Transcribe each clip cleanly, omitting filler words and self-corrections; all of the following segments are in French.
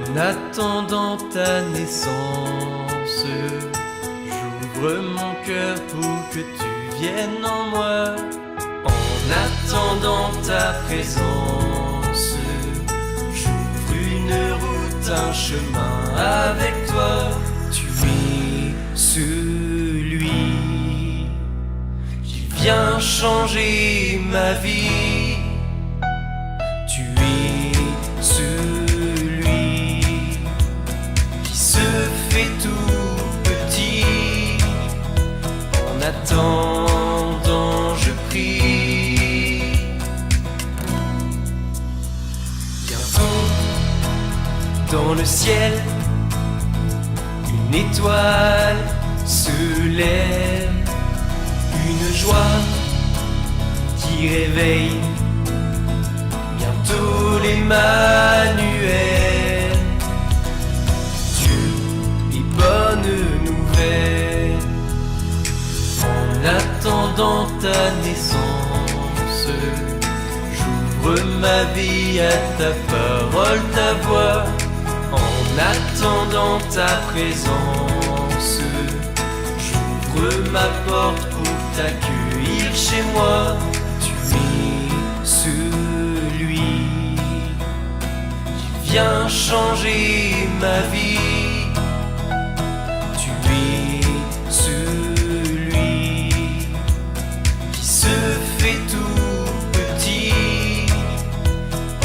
En attendant ta naissance, j'ouvre mon cœur pour que tu viennes en moi. En attendant ta présence, j'ouvre une route, un chemin avec toi. Tu es celui qui vient changer ma vie. Tu es celui qui se fait tout petit. En attendant, je prie. Bientôt, dans le ciel, une étoile se lève, une joie qui réveille bientôt l'Emmanuel. Dieu est bonne nouvelle. En attendant ta naissance, j'ouvre ma vie à ta parole, ta voix. En attendant ta présence, j'ouvre ma porte pour t'accueillir chez moi. Tu es celui qui vient changer ma vie. Tu es celui qui se fait tout petit.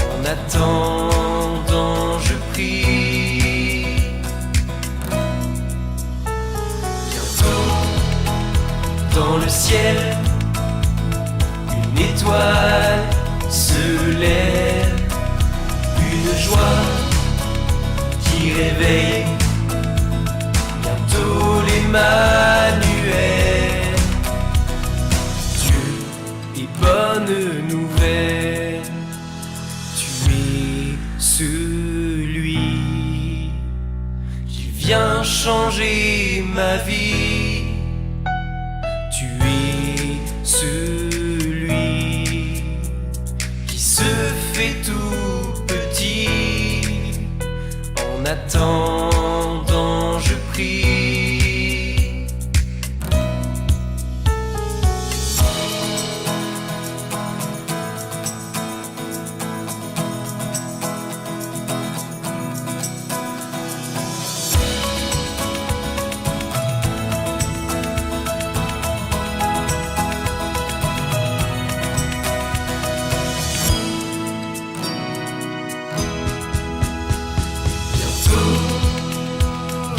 En attendant, je prie. Bientôt, dans le ciel, une étoile se lève, une joie qui réveille bientôt l'Emmanuel. Dieu est bonne nouvelle. Tu es celui qui vient changer ma vie. Tu es celui qui se fait tout petit. En attendant, je prie.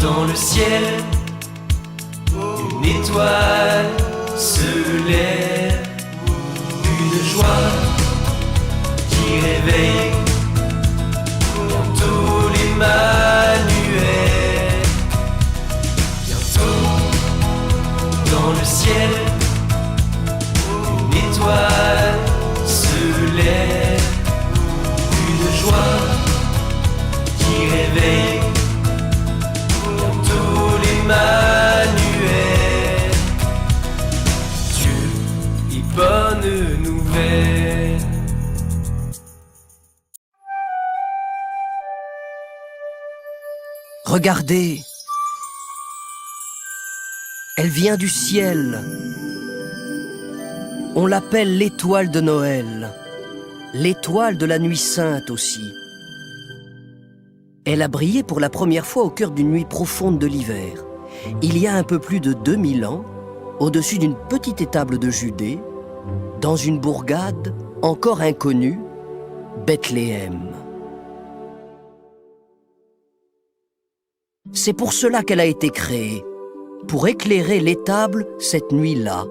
Dans le ciel, une étoile se lève, une joie qui réveille bientôt l'Emmanuel. Bientôt, dans le ciel, une étoile se lève, une joie qui réveille Emmanuel. Dieu est bonne nouvelle. Regardez, elle vient du ciel. On l'appelle l'étoile de Noël, l'étoile de la nuit sainte aussi. Elle a brillé pour la première fois au cœur d'une nuit profonde de l'hiver, il y a un peu plus de 2000 ans, au-dessus d'une petite étable de Judée, dans une bourgade encore inconnue, Bethléem. C'est pour cela qu'elle a été créée, pour éclairer l'étable cette nuit-là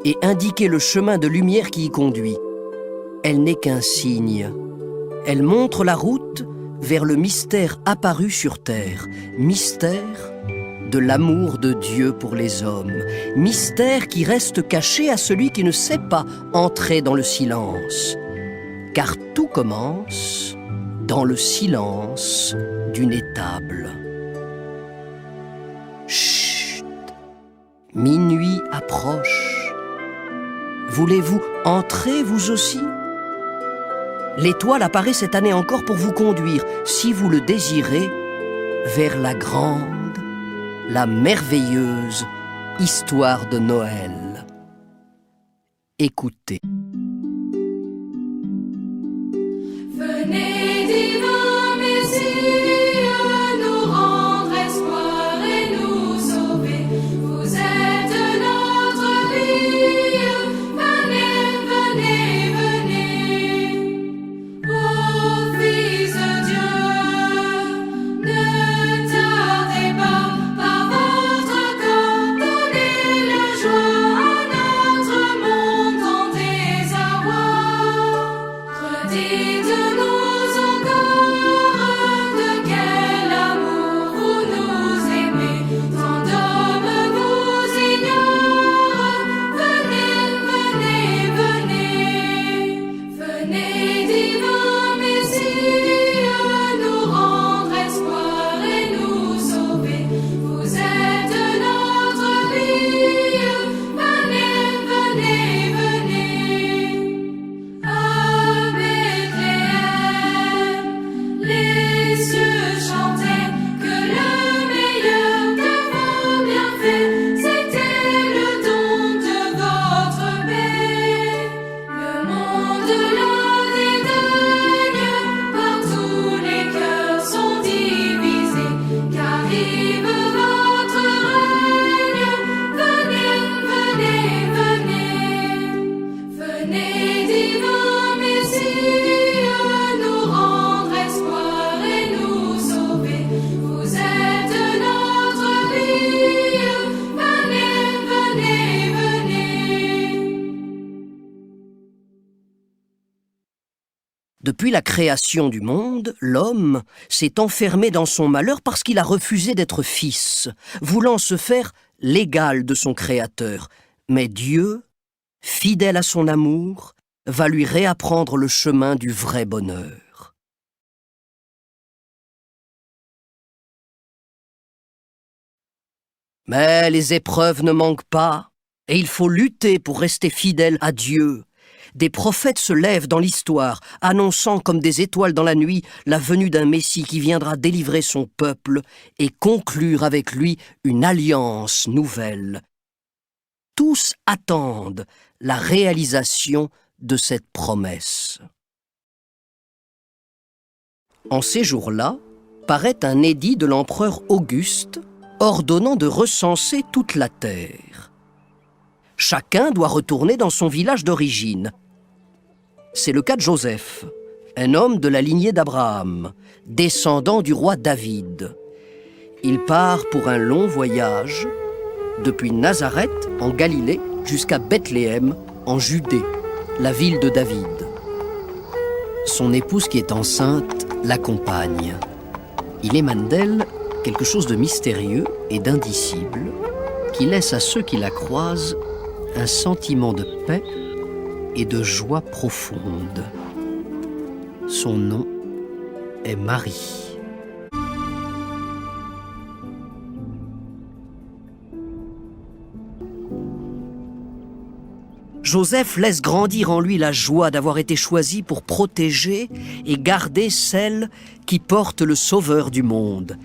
et indiquer le chemin de lumière qui y conduit. Elle n'est qu'un signe. Elle montre la route vers le mystère apparu sur terre, mystère de l'amour de Dieu pour les hommes, mystère qui reste caché à celui qui ne sait pas entrer dans le silence, car tout commence dans le silence d'une étable. Chut, minuit approche. Voulez-vous entrer vous aussi? L'étoile apparaît cette année encore pour vous conduire, si vous le désirez, vers la grande, la merveilleuse histoire de Noël. Écoutez. Venez divin Messie, nous rendre espoir et nous sauver. Vous êtes notre vie. Venez, venez, venez. Ô Fils de Dieu, ne tardez pas par votre corps. Donnez la joie à notre monde en désarroi. Redites-nous encore de quel amour vous nous aimez. Tant d'hommes vous ignorent. Venez, venez, venez. Venez, divin Messie, nous rendre espoir et nous sauver. Vous êtes notre vie. Venez, venez, venez. À Bethléem, les cieux chantaient que le meilleur de vos bienfaits, c'était le don de votre paix. Le monde la dédaigne, partout les cœurs sont divisés, qu'arrive votre règne. Venez, venez, venez. Venez, divin Messie, nous rendre espoir et nous sauver. Vous êtes notre vie. Venez, venez, venez. Depuis la création du monde, l'homme s'est enfermé dans son malheur parce qu'il a refusé d'être fils, voulant se faire l'égal de son Créateur. Mais Dieu, fidèle à son amour, va lui réapprendre le chemin du vrai bonheur. Mais les épreuves ne manquent pas, et il faut lutter pour rester fidèle à Dieu. Des prophètes se lèvent dans l'histoire, annonçant comme des étoiles dans la nuit la venue d'un Messie qui viendra délivrer son peuple et conclure avec lui une alliance nouvelle. Tous attendent la réalisation de cette promesse. En ces jours-là, paraît un édit de l'empereur Auguste ordonnant de recenser toute la terre. Chacun doit retourner dans son village d'origine. C'est le cas de Joseph, un homme de la lignée d'Abraham, descendant du roi David. Il part pour un long voyage, depuis Nazareth, en Galilée, jusqu'à Bethléem, en Judée, la ville de David. Son épouse, qui est enceinte, l'accompagne. Il émane d'elle quelque chose de mystérieux et d'indicible qui laisse à ceux qui la croisent un sentiment de paix et de joie profonde. Son nom est Marie. Joseph laisse grandir en lui la joie d'avoir été choisi pour protéger et garder celle qui porte le Sauveur du monde.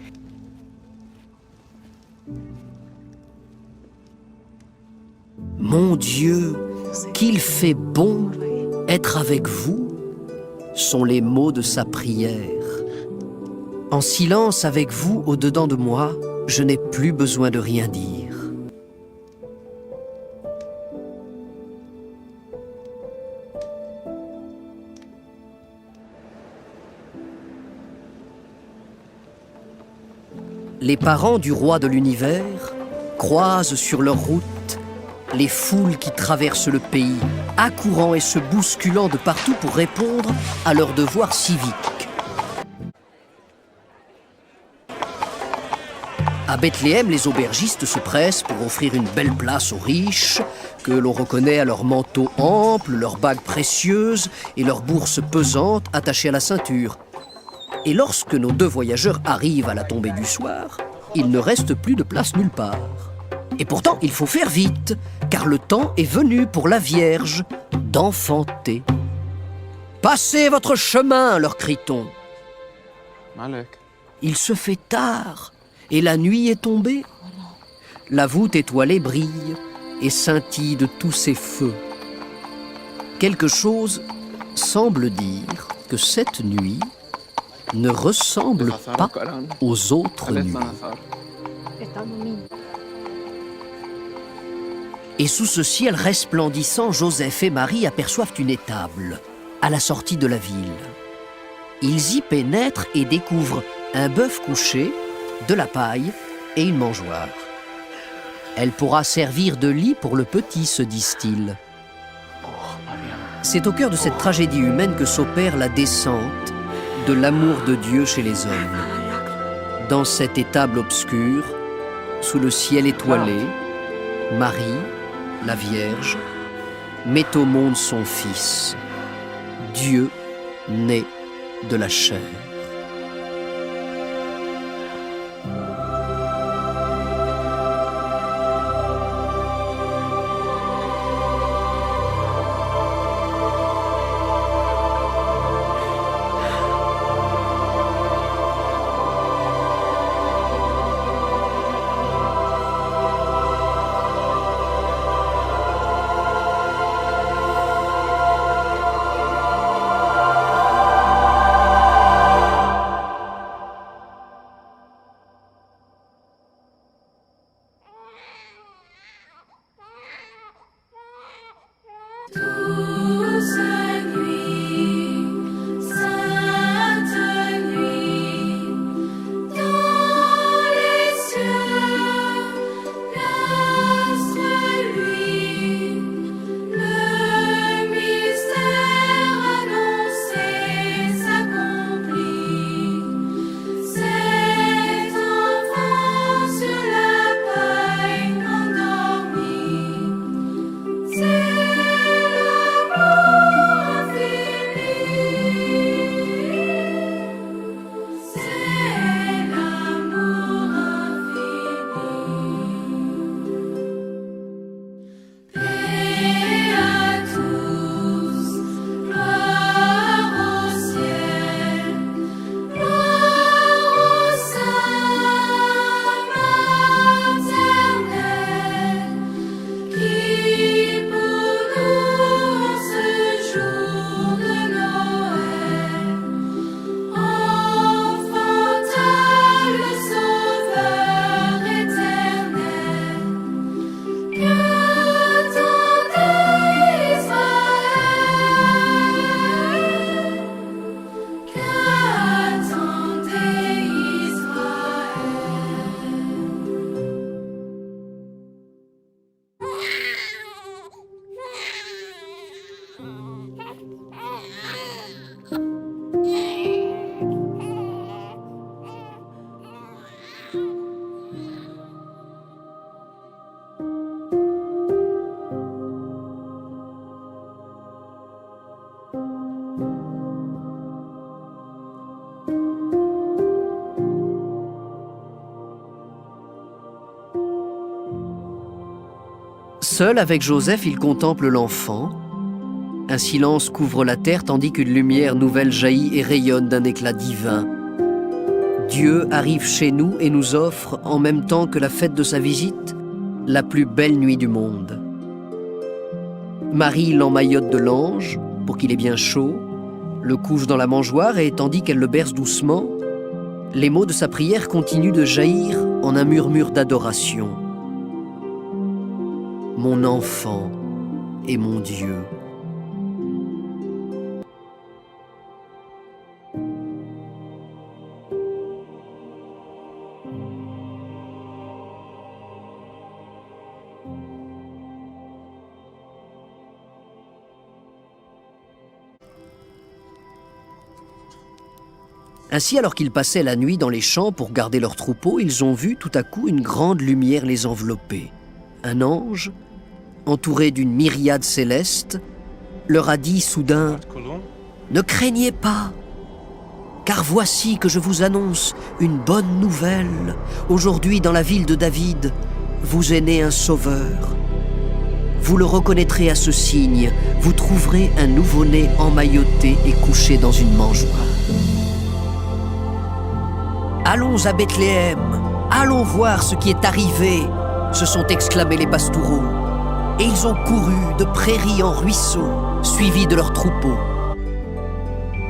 Mon Dieu, qu'il fait bon être avec vous, sont les mots de sa prière. En silence avec vous au-dedans de moi, je n'ai plus besoin de rien dire. Les parents du roi de l'univers croisent sur leur route les foules qui traversent le pays, accourant et se bousculant de partout pour répondre à leurs devoirs civiques. À Bethléem, les aubergistes se pressent pour offrir une belle place aux riches, que l'on reconnaît à leurs manteaux amples, leurs bagues précieuses et leurs bourses pesantes attachées à la ceinture. Et lorsque nos deux voyageurs arrivent à la tombée du soir, il ne reste plus de place nulle part. Et pourtant, il faut faire vite, car le temps est venu pour la Vierge d'enfanter. « Passez votre chemin !» leur crie-t-on. Malek. Il se fait tard et la nuit est tombée. La voûte étoilée brille et scintille de tous ses feux. Quelque chose semble dire que cette nuit ne ressemble pas aux autres nuits. Et sous ce ciel resplendissant, Joseph et Marie aperçoivent une étable à la sortie de la ville. Ils y pénètrent et découvrent un bœuf couché, de la paille et une mangeoire. Elle pourra servir de lit pour le petit, se disent-ils. C'est au cœur de cette tragédie humaine que s'opère la descente de l'amour de Dieu chez les hommes. Dans cette étable obscure, sous le ciel étoilé, Marie, la Vierge, met au monde son Fils, Dieu né de la chair. Douce nuit, sainte nuit, dans les cieux, l'astre luit, le mystère annoncé s'accomplit. Cet enfant sur la paille endormi, c'est Seul avec Joseph, il contemple l'enfant. Un silence couvre la terre tandis qu'une lumière nouvelle jaillit et rayonne d'un éclat divin. Dieu arrive chez nous et nous offre, en même temps que la fête de sa visite, la plus belle nuit du monde. Marie l'emmaillote de l'ange pour qu'il ait bien chaud, le couche dans la mangeoire et tandis qu'elle le berce doucement, les mots de sa prière continuent de jaillir en un murmure d'adoration. Mon enfant et mon Dieu. Ainsi, alors qu'ils passaient la nuit dans les champs pour garder leurs troupeaux, ils ont vu tout à coup une grande lumière les envelopper. Un ange, entouré d'une myriade céleste, leur a dit soudain « Ne craignez pas, car voici que je vous annonce une bonne nouvelle. Aujourd'hui, dans la ville de David, vous est né un sauveur. Vous le reconnaîtrez à ce signe, vous trouverez un nouveau-né emmailloté et couché dans une mangeoire. Allons à Bethléem, allons voir ce qui est arrivé, se sont exclamés les pastoureaux. Et ils ont couru de prairie en ruisseau, suivis de leurs troupeaux.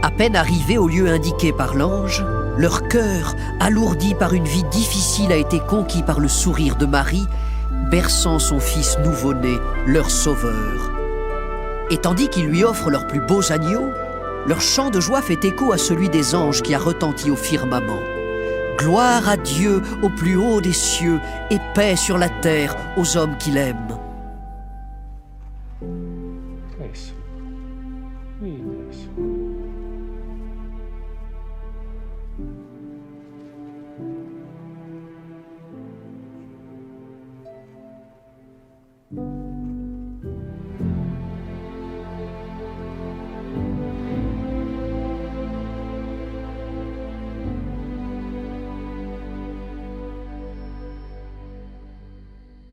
À peine arrivés au lieu indiqué par l'ange, leur cœur, alourdi par une vie difficile, a été conquis par le sourire de Marie, berçant son fils nouveau-né, leur sauveur. Et tandis qu'ils lui offrent leurs plus beaux agneaux, leur chant de joie fait écho à celui des anges qui a retenti au firmament. Gloire à Dieu au plus haut des cieux et paix sur la terre aux hommes qu'il aime.